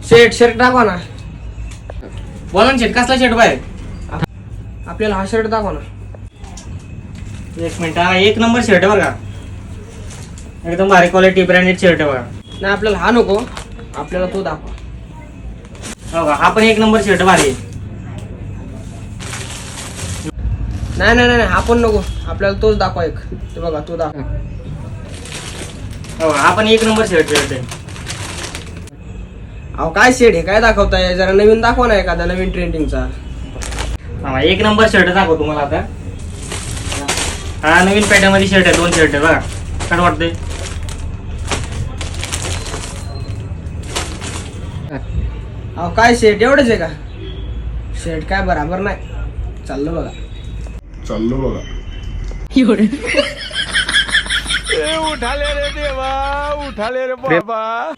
Shirt दाखवा ना. बोला ना शेट, कसला शर्ट बाहेर? आपल्याला हा शर्ट दाखवा ना. एक मिनिट, हा एक नंबर शर्ट आहे बरं का, एकदम भारी क्वालिटी ब्रँडेड शर्ट आहे बघा. नाही आपल्याला हा नको, आपल्याला तो दाखवा. हो का, हा पण एक नंबर शर्ट भारी आहे. नाही नाही नाही हा पण नको, आपल्याला तोच दाखवा एक. ते बघा तो दाखवा. हो, हा पण एक नंबर शर्ट आहे. अहो काय शेड आहे, काय दाखवताय? जरा नवीन दाखवा ना एखादा, नवीन ट्रेंडिंगचा. हा, एक नंबर शर्ट दाखव तुम्हाला आता. हा नवीन पॅटर्नमध्ये शर्ट आहे, 2 शर्ट आहे बघा. काय वाटतंय? अहो काय शेड एवढंच आहे का? शेड काय बराबर नाही. चाललं बघा. उठाले रे देवा, उठाले रे बाबा.